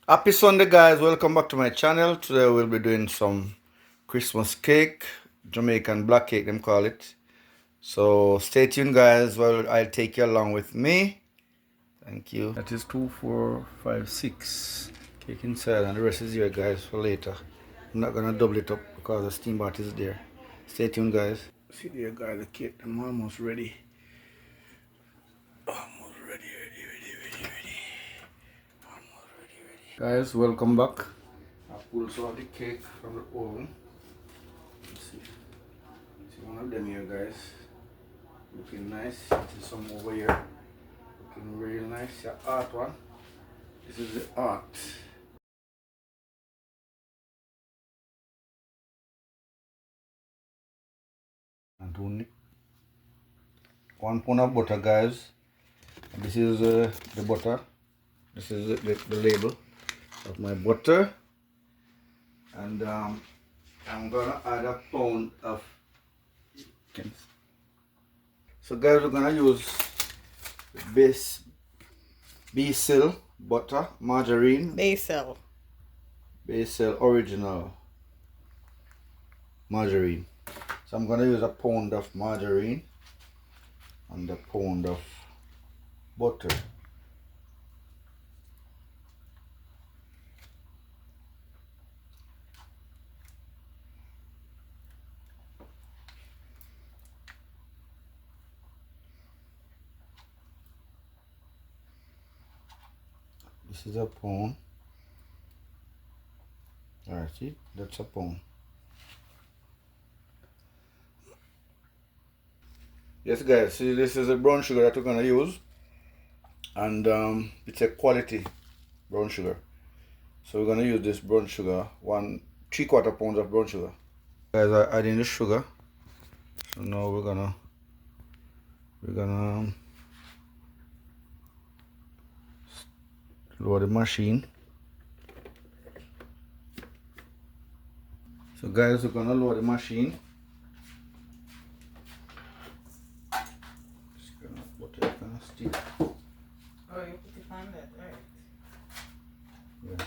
Happy Sunday, guys. Welcome back to my channel. Today we'll be doing some Christmas cake, Jamaican black cake, them call it. So stay tuned, guys. Well, I'll take you along with me. Thank you. That is 2, 4, 5, 6 cake inside, and the rest is here, guys, for later. I'm not gonna double it up because the steam bath is there. Stay tuned, guys. See there, guys. The cake, I'm almost ready. Almost ready. Guys, welcome back. I pulled some of the cake from the oven. Let's see. See one of them here, guys. Looking nice. There's some over here. Looking real nice. The art one. This is the art. And 1 pound of butter, guys. And this is the butter. This is the label of my butter. And I'm gonna add a pound of chicken. So guys, we're gonna use basil butter, margarine. Basil Original margarine. So I'm gonna use a pound of margarine and a pound of butter. This is a pound. Alright, see, that's a pound. Yes, guys, see, this is the brown sugar that we're gonna use, and it's a quality brown sugar. So we're gonna use this brown sugar, 3/4 pounds of brown sugar. Guys are adding the sugar. So now we're gonna lower the machine. So guys, we're gonna lower the machine. Just gonna put it on a stick. Oh, you put it on that, right? Yeah.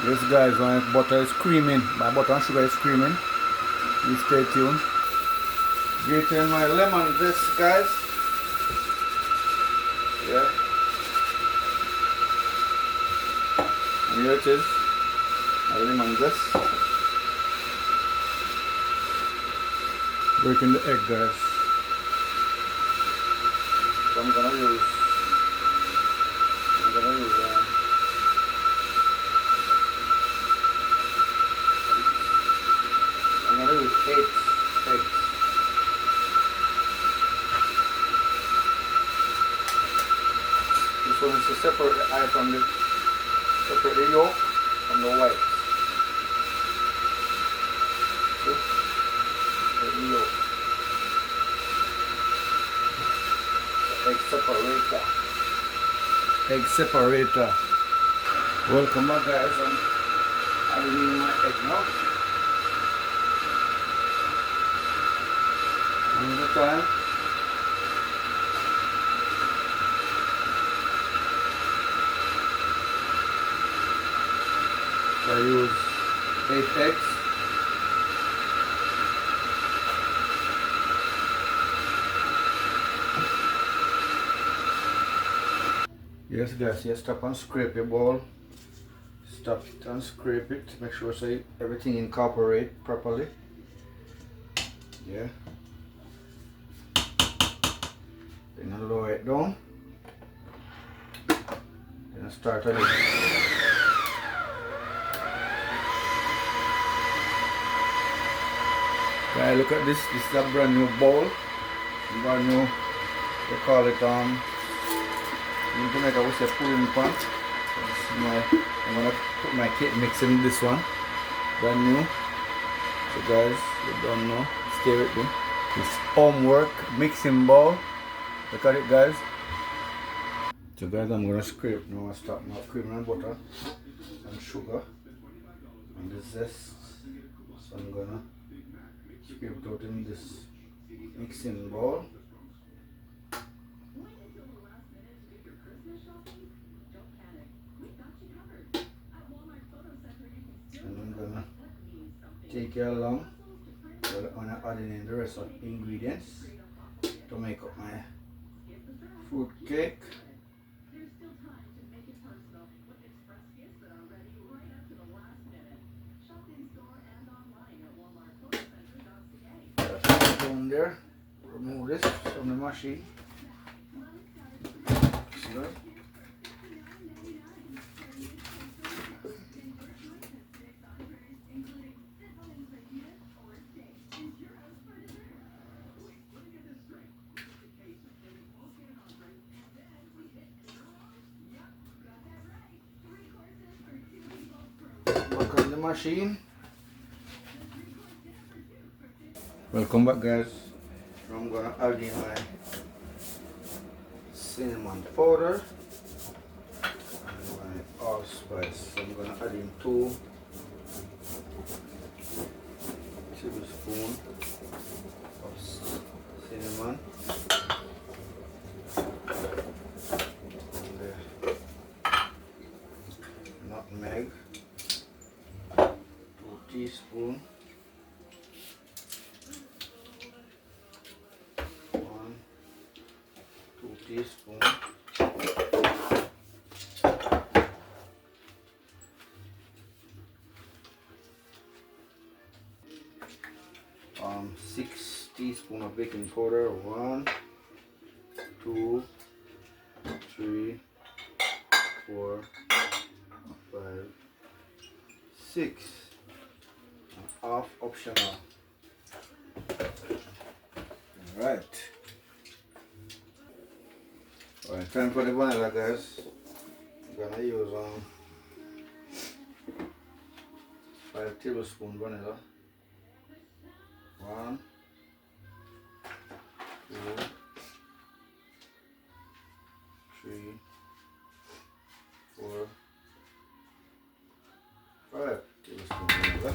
Yes, guys, my butter is creaming. My butter and sugar is creaming. Please stay tuned. Grating my lemon zest, guys. Yeah. And here it is. My lemon zest. Breaking the egg, guys. So I'm gonna use I'm gonna use 8 eggs. This one is to separate the eye from the yolk from the white. See? The yolk. The egg separator. Egg separator. Welcome back, guys. I'm adding in my egg now. One at a time. So I use 8 eggs. Yes, guys, yes, stop and scrape your bowl. Stop it and scrape it. Make sure so everything incorporate properly. Yeah. Then I lower it down. Then I start again. Guys, look at this. This is a brand new bowl. Brand new. They call it in Jamaica we say pudding pan. I'm gonna put my cake mix in this one. Brand new. So guys, you don't know. Stay with me. It's homework mixing bowl. Look at it, guys. So guys, I'm gonna scrape now. I start my cream and butter. and sugar and the zest. So I'm gonna scrape it out in this mixing bowl. And I'm gonna take it along when I'm adding in the rest of the ingredients to make up my fruit cake. Down there, remove this from the machine. See that? Back on the machine. Welcome back, guys. I'm gonna add in my cinnamon powder and my allspice. So I'm gonna add in 2 tablespoons of cinnamon and nutmeg, 2 teaspoons, 2 teaspoons, 6 teaspoons of baking powder. 1, 2, 3, 4, 5, 6. And half optional. Alright. Alright, time for the vanilla, guys. I'm gonna use 5 tablespoons vanilla. 1, 2, 3, 4, 5 tablespoons vanilla.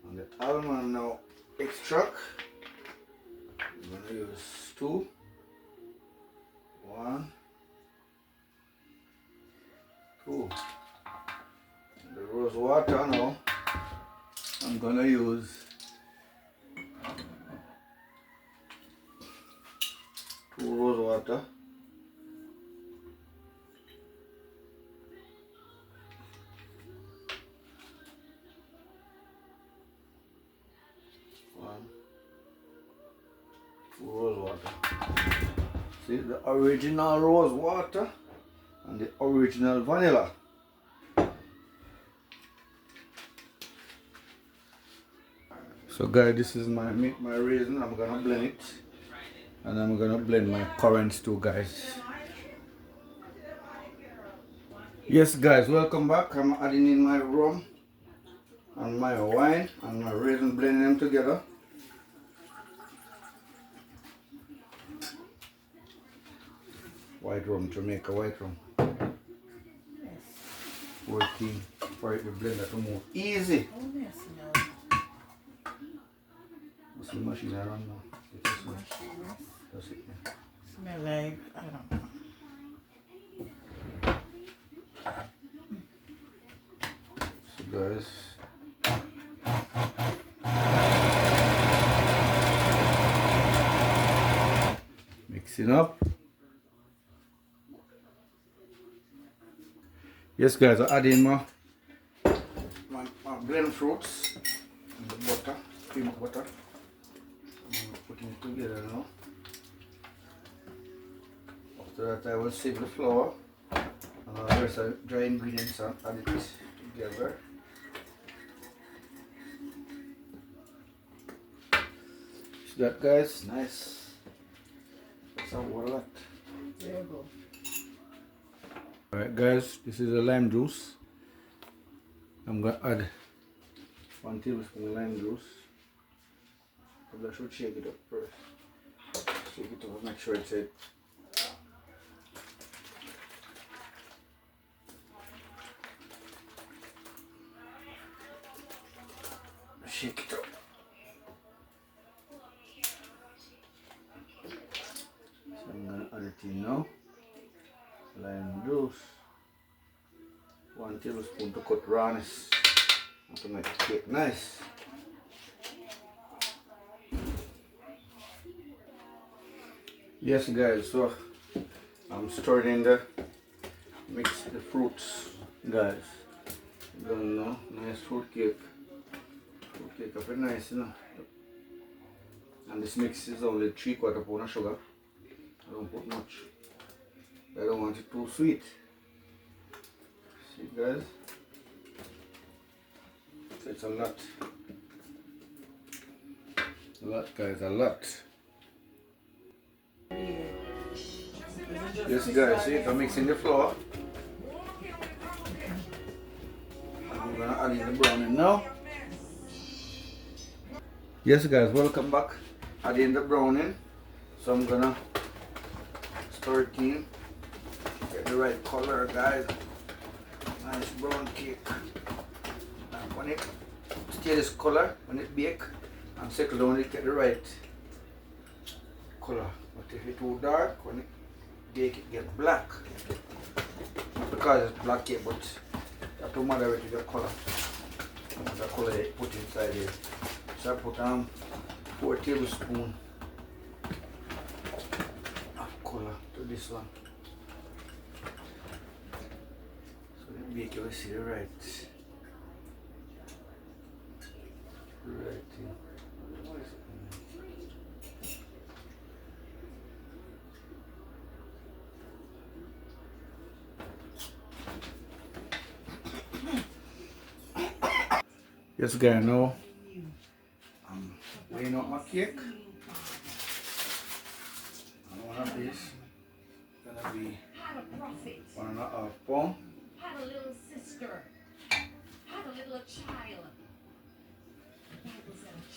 And the almond now extract, I'm gonna use 2. 1, 2. And the rose water now, I'm gonna use 2 rose water. 1, 2 rose water. See, the original rose water and the original vanilla. So guys, this is my raisin. I'm gonna blend it, and I'm gonna blend my currants too, guys. Yes guys, welcome back. I'm adding in my rum and my wine and my raisin, blending them together. White rum, Jamaica white rum. Working for it, the blender to move easy. What's the machine around now? That's it. Yeah. Smell like, I don't know. So guys, mixing up. Yes guys, I add in my blend fruits and the butter, cream of butter. I'm putting it together now. After that I will save the flour and the rest of the dry ingredients and add it together. See that guys? Nice. That's how we like. There you go. Alright guys, this is the lime juice. I'm going to add 1 tablespoon of lime juice. I should shake it up first. Shake it up, make sure it's it. shake it up. So I'm gonna add it in now. Lime juice. 1 tablespoon to cut rawness and to make the cake nice. Yes guys, so I'm stirring in the mix the fruits guys. You don't know, nice fruit cake. Fruit cake are very nice, you know. And this mix is only 3/4 pound of sugar. I don't put much. I don't want it too sweet. See guys? So it's a lot. A lot guys, a lot. Yes guys, see I'm mixing the flour. I'm gonna add in the browning now. Yes guys, welcome back. Add in the browning. So I'm gonna stir it in. Get the right color guys. Nice brown cake. And when it stay this color, when it bake and settle down, it get the right color. But if it's too dark, when it bake it get black. Not because it's black cake, but you have to moderate the color. The color you put inside here. So I put 4 tablespoons of color to this one. So the bake you will see the right thing. Yes guys, now I'm weighing out my cake. And one of these gonna be 1.5 pounds. Had a little sister, had a little child.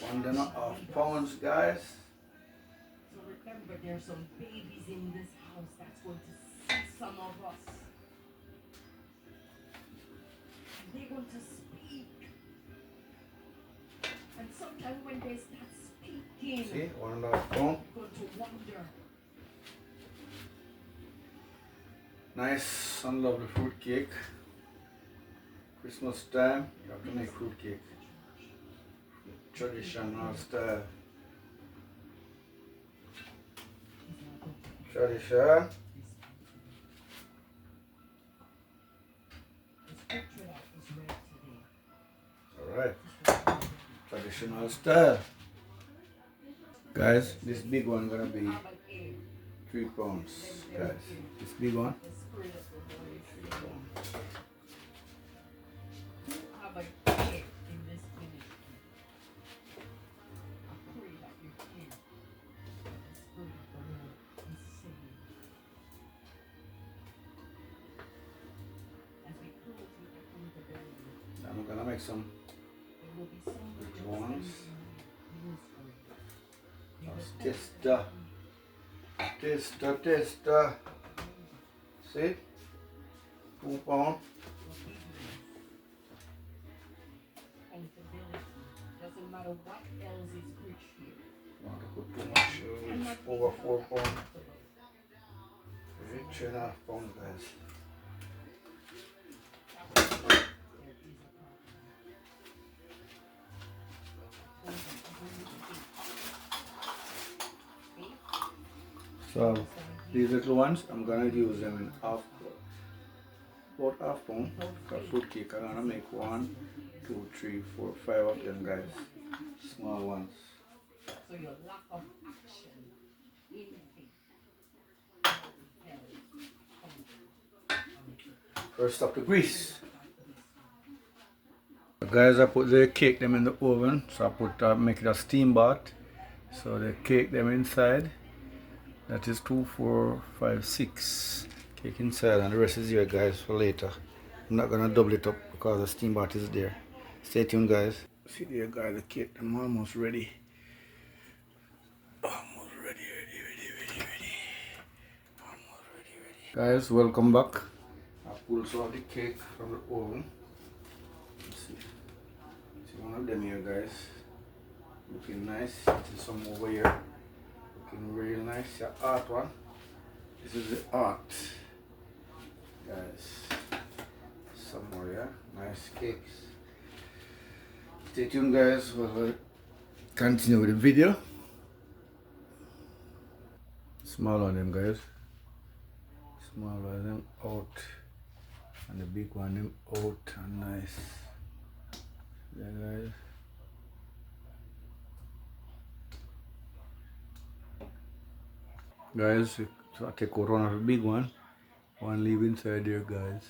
1.5 pounds, guys. So remember, there's some babies in this house that's going to see some of us. And they're going to speak. And sometimes when they start speaking, See, 1.5 pounds. you're going to wonder. Nice and lovely fruit cake. Christmas time, you have to make fruit cake. Traditional style. Tradition. Alright. Traditional style. Guys, this big one gonna be 3 pounds. Guys, this big one. 3 pounds. Have a kid in this ministry. I pray that you hear the Spirit of the Lord is saying. As we close with accountability, I'm gonna make some there will be some little ones. rejoicing. Tester. Tester, tester. See? 2 pounds. Accountability. Doesn't matter what else is preached here. Want to put too much, it's over 4 pounds. 3.5 pounds, guys. So these little ones, I'm gonna use them in about half pound for fruit cake. I'm gonna make 1, 2, 3, 4, 5 of them, guys. Small ones. So your lack of action in faith. First up the grease. Guys, I put the cake them in the oven. So I make it a steam bath. So they cake them inside. That is 2, 4, 5, 6 cake inside, and the rest is here, guys, for later. I'm not gonna double it up because the steam bath is there. Stay tuned, guys. See there, guys, the cake them almost ready. Almost ready. Almost ready. Guys, welcome back. I pulled some of the cake from the oven. Let's see. See one of them here, guys. Looking nice. This is some over here. Looking real nice. The art one. This is the art. Guys. Some more, yeah. Nice cakes. Stay tuned, guys. We'll continue with the video. Small on them, guys. Small one them out. And the big one them out and nice. Yeah, guys. Guys, so I take out one of the big one leave inside there, guys.